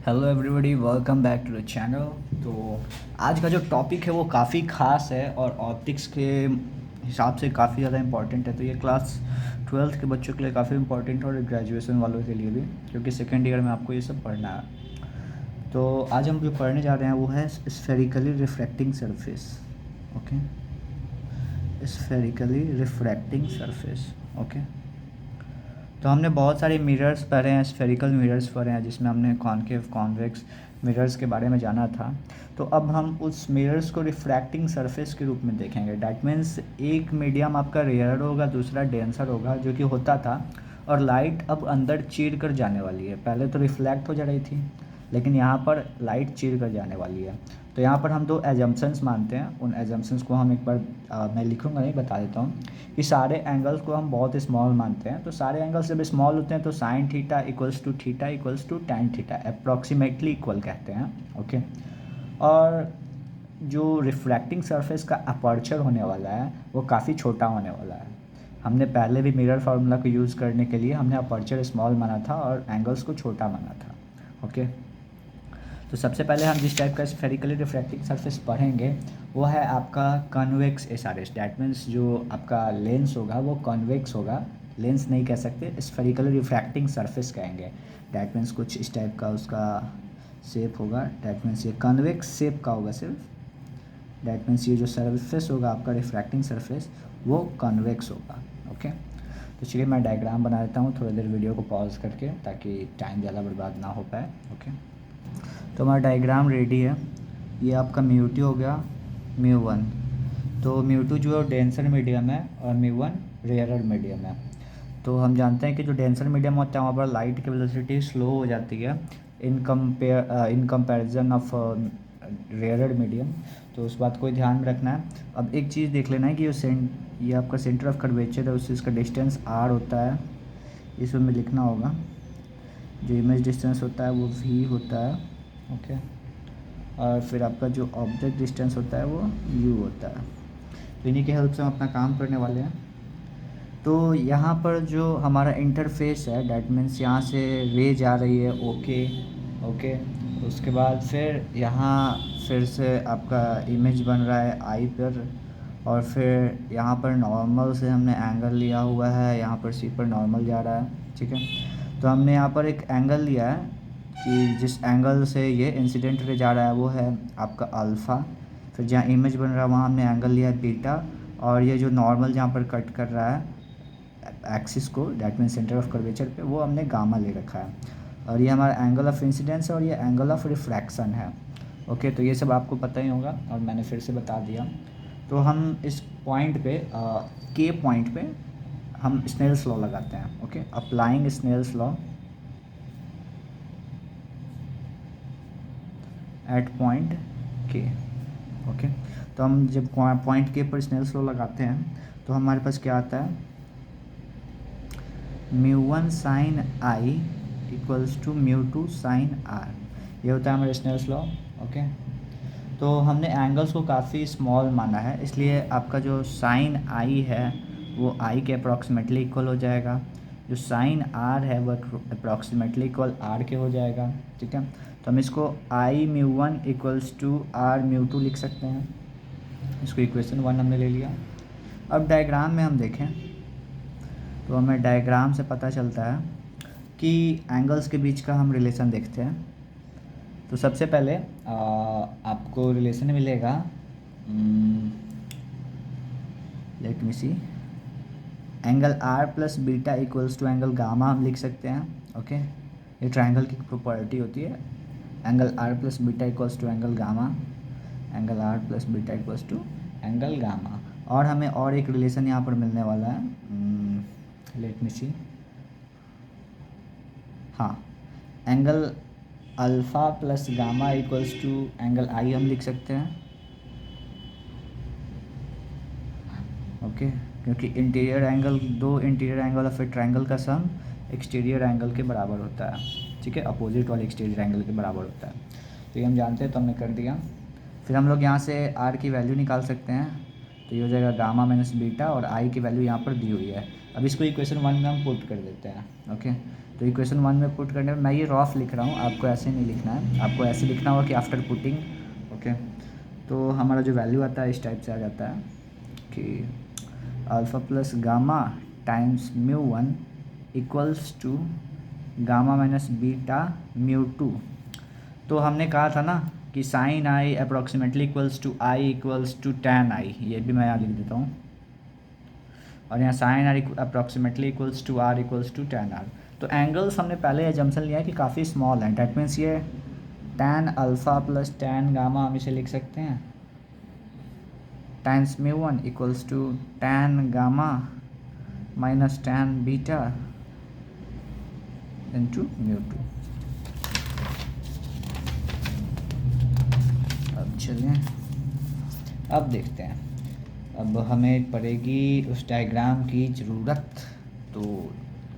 Hello everybody, welcome back to the channel. तो आज का जो टॉपिक है वो काफ़ी ख़ास है और ऑप्टिक्स के हिसाब से काफ़ी ज़्यादा इम्पॉर्टेंट है। तो ये क्लास 12th के बच्चों के लिए काफ़ी इम्पॉर्टेंट है और ग्रेजुएशन वालों के लिए भी, क्योंकि सेकेंड ईयर में आपको ये सब पढ़ना है। तो आज हम जो पढ़ने जा रहे हैं वो है spherically refracting surface. Okay, spherically refracting surface. Okay, तो हमने बहुत सारे मिरर्स पढ़े हैं, स्फेरिकल मिरर्स पढ़े हैं, जिसमें हमने कॉन्केव कॉन्वेक्स मिरर्स के बारे में जाना था। तो अब हम उस मिरर्स को रिफ्रैक्टिंग सरफेस के रूप में देखेंगे। डैट मीन्स एक मीडियम आपका रेयर होगा, दूसरा डेंसर होगा, जो कि होता था, और लाइट अब अंदर चीर कर जाने वाली है। पहले तो रिफ्लेक्ट हो जा रही थी, लेकिन यहाँ पर लाइट चीर कर जाने वाली है। तो यहाँ पर हम दो एजम्पशंस मानते हैं। उन एजम्पशंस को हम एक बार मैं लिखूँगा नहीं, बता देता हूँ कि सारे एंगल्स को हम बहुत स्मॉल मानते हैं। तो सारे एंगल्स जब स्मॉल होते हैं तो sine theta equals to theta equals to tan theta approximately equal कहते हैं। ओके, और जो रिफ्रैक्टिंग सरफेस का अपर्चर होने वाला है वो काफ़ी छोटा होने वाला है। हमने पहले भी मिरर फार्मूला को यूज़ करने के लिए हमने अपर्चर स्मॉल माना था और एंगल्स को छोटा माना था। ओके, तो सबसे पहले हम जिस टाइप का स्फेरिकली रिफ्रैक्टिंग सरफेस पढ़ेंगे वो है आपका कन्वेक्स एसआरएस। डैट मीन्स जो आपका लेंस होगा वो कन्वेक्स होगा, लेंस नहीं कह सकते, स्फेरिकली रिफ्रैक्टिंग सरफेस कहेंगे। डैट मीन्स कुछ इस टाइप का उसका शेप होगा। डैट मीन्स ये कन्वेक्स शेप का होगा सिर्फ। डैट मीन्स ये जो सरफेस होगा आपका रिफ्रैक्टिंग सरफेस वो कन्वेक्स होगा। ओके, तो चलिए मैं डायग्राम बना देता हूँ थोड़ी देर वीडियो को पॉज करके, ताकि टाइम ज़्यादा बर्बाद ना हो पाए। ओके, तो हमारा डायग्राम रेडी है। ये आपका म्यू2 हो गया, म्यू1। तो म्यू2 जो है डेंसर मीडियम है और म्यू1 रेयरर मीडियम है। तो हम जानते हैं कि जो डेंसर मीडियम होता है वहाँ पर लाइट की वेलोसिटी स्लो हो जाती है in comparison of rarer medium. तो उस बात को ध्यान में रखना है। अब एक चीज़ देख लेना है कि ये आपका सेंटर ऑफ कर्वेचर है, उससे इसका डिस्टेंस आर होता है, इसमें हमें लिखना होगा। जो इमेज डिस्टेंस होता है वो वी होता है। ओके, और फिर आपका जो ऑब्जेक्ट डिस्टेंस होता है वो यू होता है। तो इन्हीं की हेल्प से हम अपना काम करने वाले हैं। तो यहाँ पर जो हमारा इंटरफेस है, डैट मीन्स यहाँ से रे जा रही है। ओके ओके, उसके बाद फिर यहाँ फिर से आपका इमेज बन रहा है आई पर, और फिर यहाँ पर नॉर्मल से हमने एंगल लिया हुआ है, यहाँ पर सी पर नॉर्मल जा रहा है। ठीक है, तो हमने यहाँ पर एक एंगल लिया है कि जिस एंगल से ये इंसिडेंट रे जा रहा है वो है आपका अल्फ़ा। फिर जहाँ इमेज बन रहा है वहाँ हमने एंगल लिया है बीटा, और ये जो नॉर्मल जहाँ पर कट कर रहा है एक्सिस को, that mean centre of curvature पे, वो हमने गामा ले रखा है। और ये हमारा एंगल ऑफ इंसिडेंस है और ये एंगल ऑफ रिफ्रैक्शन है। ओके, तो ये सब आपको पता ही होगा और मैंने फिर से बता दिया। तो हम इस पॉइंट पे के पॉइंट पे हम स्नेल्स लॉ लगाते हैं। Okay, applying Snell's law at point K. Okay, तो हम जब पॉइंट के पर स्नेल्स लॉ लगाते हैं तो हमारे पास क्या आता है, mu one sine i equals to mu two sine r. ये होता है हमारा स्नेल्स लॉ। ओके, तो हमने एंगल्स को काफ़ी स्मॉल माना है, इसलिए आपका जो साइन आई है वो आई के अप्रॉक्सीमेटली इक्वल हो जाएगा। जो साइन आर है वो अप्रॉक्सीमेटली इक्वल आर के हो जाएगा। ठीक है, तो हम इसको आई म्यू1 इक्वल्स टू आर म्यू2 लिख सकते हैं। इसको इक्वेशन 1 हमने ले लिया। अब डायग्राम में हम देखें तो हमें डायग्राम से पता चलता है कि एंगल्स के बीच का हम रिलेशन देखते हैं। तो सबसे पहले आपको रिलेशन मिलेगा, let me see, angle R plus beta equals to angle gamma हम लिख सकते हैं। ओके, ये ट्रायंगल की प्रॉपर्टी होती है, angle R plus beta equals to angle gamma, angle R plus beta equals to angle gamma. और हमें और एक रिलेशन यहाँ पर मिलने वाला है, लेट मी सी, हाँ, angle alpha plus gamma equals to angle i हम लिख सकते हैं। ओके, क्योंकि इंटीरियर एंगल, दो interior angle of a triangle का सम एक्सटीरियर एंगल के बराबर होता है। ठीक है, अपोजिट वाले एक्सटीरियर एंगल के बराबर होता है। तो ये हम जानते हैं, तो हमने कर दिया। फिर हम लोग यहाँ से आर की वैल्यू निकाल सकते हैं। तो ये हो जाएगा गामा माइनस बीटा, और आई की वैल्यू यहाँ पर दी हुई है। अब इसको इक्वेशन 1 में हम पुट कर देते हैं। ओके, तो इक्वेशन 1 में पुट करने में मैं ये रफ लिख रहा हूँ, आपको ऐसे नहीं लिखना है, आपको ऐसे लिखना होगा कि आफ्टर पुटिंग। ओके, तो हमारा जो वैल्यू आता है इस टाइप से आ जाता है कि alpha plus gamma times μ1 equals to gamma minus beta μ2। तो हमने कहा था ना कि sine i approximately equals to i equals to tan i, ये भी मैं यहाँ लिख देता हूँ। और यहाँ sine r approximately equals to r equals to tan r. तो एंगल्स हमने पहले एजम्पशन लिया है कि काफ़ी स्मॉल हैं, डैट मीन्स ये tan alpha plus tan gamma हम इसे लिख सकते हैं times μ1 equals to tan gamma minus tan beta into μ2। अब चलिए अब देखते हैं, अब हमें पड़ेगी उस डायग्राम की ज़रूरत। तो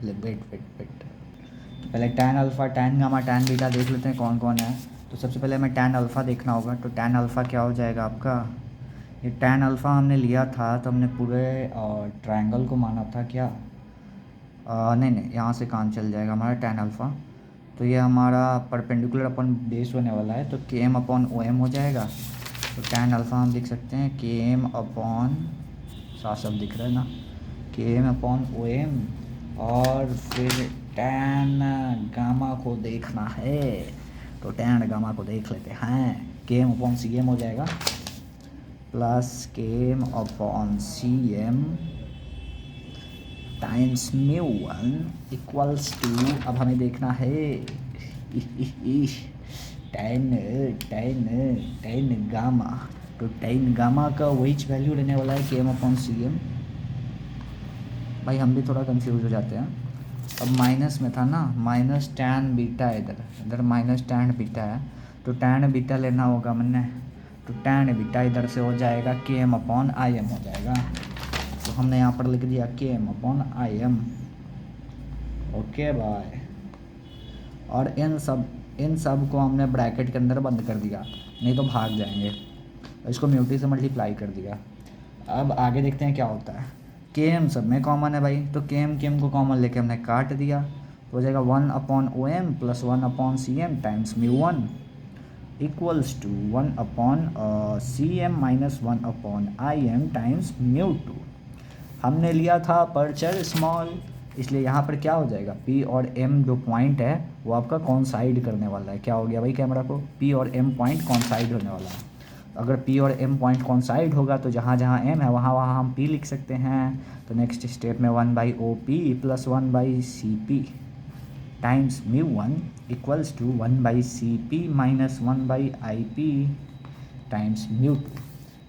वेट तो पहले tan alpha tan gamma tan beta देख लेते हैं कौन कौन है। तो सबसे पहले हमें tan अल्फ़ा देखना होगा। तो tan अल्फ़ा क्या हो जाएगा आपका, ये tan अल्फ़ा हमने लिया था तो हमने पूरे ट्रायंगल को माना था क्या, नहीं यहाँ से काम चल जाएगा हमारा tan अल्फ़ा। तो ये हमारा परपेंडिकुलर अपन बेस होने वाला है, तो km अपॉन OM हो जाएगा। तो tan अल्फ़ा हम लिख सकते हैं km अपॉन, साफ साफ दिख रहा है ना, km अपॉन OM। और फिर tan गामा को देखना है, तो tan गामा को देख लेते हैं, km अपॉन cm हो जाएगा plus km upon cm times μ1 equals to, अब हमें देखना है tan गामा। तो tan गामा का वही वैल्यू रहने वाला है km अपॉन cm। भाई हम भी थोड़ा कंफ्यूज हो जाते हैं। अब माइनस में था ना, माइनस tan बीटा, इधर माइनस tan बीटा है, तो tan बीटा लेना होगा मैंने। तो tan बीटा इधर से हो जाएगा km अपॉन im हो जाएगा। तो हमने यहाँ पर लिख दिया km upon im। Okay bye. और इन सब को हमने ब्रैकेट के अंदर बंद कर दिया, नहीं तो भाग जाएंगे। इसको म्यूटी से मल्टीप्लाई कर दिया। अब आगे देखते हैं क्या होता है। km सब में कॉमन है भाई, तो km को कॉमन लेके हमने काट दिया, तो हो जाएगा 1 upon OM plus 1 upon CM times μ1 equals to 1 upon CM minus 1 upon IM times μ2। हमने लिया था अपर्चर स्मॉल, इसलिए यहाँ पर क्या हो जाएगा, P और M जो पॉइंट है वो आपका कॉन्साइड करने वाला है। क्या हो गया भाई कैमरा को, P और M पॉइंट कॉन्साइड होने वाला है। अगर P और M पॉइंट कॉन्साइड होगा तो जहाँ जहाँ M है वहाँ वहाँ हम P लिख सकते हैं। तो नेक्स्ट स्टेप में 1/OP plus 1/CP times μ1 equals to 1/CP minus 1/IP times μ2।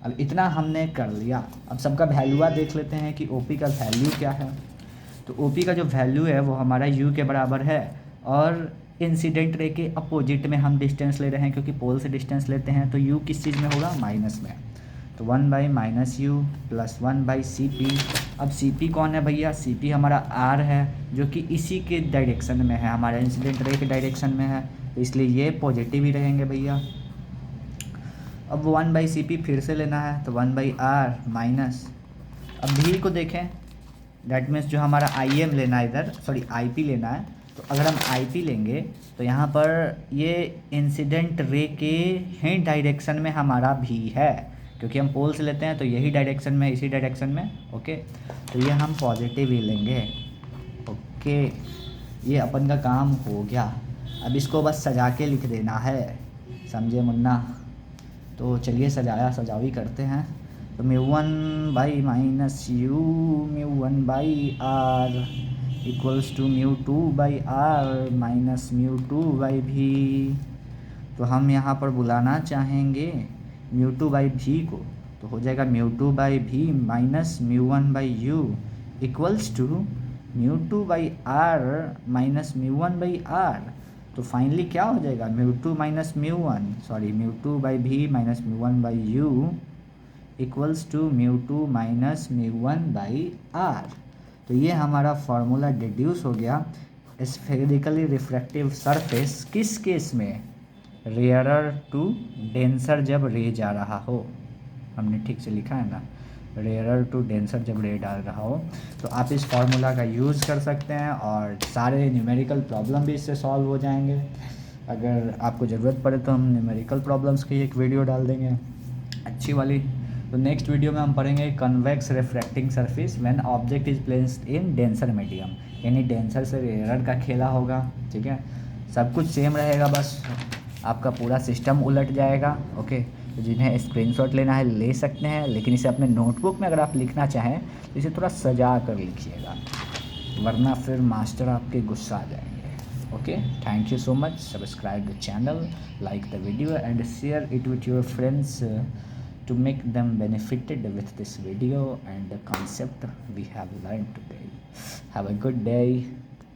अब इतना हमने कर लिया। अब सबका वैल्यूआ देख लेते हैं कि OP का वैल्यू क्या है। तो OP का जो वैल्यू है वो हमारा U के बराबर है, और इंसिडेंट रे के अपोजिट में हम डिस्टेंस ले रहे हैं, क्योंकि पोल से डिस्टेंस लेते हैं तो U किस चीज़ में होगा, माइनस में। तो 1/-U प्लस 1/CP। अब CP कौन है भैया, CP हमारा R है, जो कि इसी के डायरेक्शन में है, हमारे इंसिडेंट रे के डायरेक्शन में है, तो इसलिए ये पॉजिटिव ही रहेंगे भैया। अब 1/CP फिर से लेना है, तो 1/R माइनस, अब भी को देखें, डैट मीन्स जो हमारा IM लेना है इधर, सॉरी IP लेना है। तो अगर हम IP लेंगे तो यहाँ पर ये इंसिडेंट रे के ही डायरेक्शन में हमारा भी है, क्योंकि हम पोल से लेते हैं तो यही डायरेक्शन में, इसी डायरेक्शन में। ओके, तो ये हम पॉजिटिव ही लेंगे। ओके, ये अपन का काम हो गया। अब इसको बस सजा के लिख देना है, समझे मुन्ना। तो चलिए सजावी करते हैं। तो μ1/-U μ1/R equals to μ2/R minus μ2/V। तो हम यहाँ पर बुलाना चाहेंगे μ2/V को, तो हो जाएगा μ2/V minus μ1/U equals to μ2/R minus μ1/R। तो फाइनली क्या हो जाएगा, μ2 minus μ1, sorry μ2/V minus μ1/U equals to μ2 minus μ1/R। तो ये हमारा फार्मूला डिड्यूस हो गया। स्फेरिकली रिफ्रैक्टिव सरफेस किस केस में, रेयरर टू डेंसर जब रे जा रहा हो, हमने ठीक से लिखा है ना। रेयरर टू डेंसर जब रे डाल रहा हो, तो आप इस फार्मूला का यूज़ कर सकते हैं और सारे न्यूमेरिकल प्रॉब्लम भी इससे सॉल्व हो जाएंगे। अगर आपको ज़रूरत पड़े तो हम न्यूमेरिकल प्रॉब्लम्स की एक वीडियो डाल देंगे अच्छी वाली। तो नेक्स्ट वीडियो में हम पढ़ेंगे convex refracting surface when object is placed in denser medium, यानी डेंसर से रेयरर का खेला होगा। ठीक है, सब कुछ सेम रहेगा, बस आपका पूरा सिस्टम उलट जाएगा। ओके, तो जिन्हें स्क्रीनशॉट लेना है ले सकते हैं, लेकिन इसे अपने नोटबुक में अगर आप लिखना चाहें तो इसे थोड़ा सजा कर लिखिएगा, वरना फिर मास्टर आपके गुस्सा आ जाएंगे। Okay, thank you so much. Subscribe the channel, like the video and share it with your friends to make them benefited with this video and the concept we have learned today. Have a good day.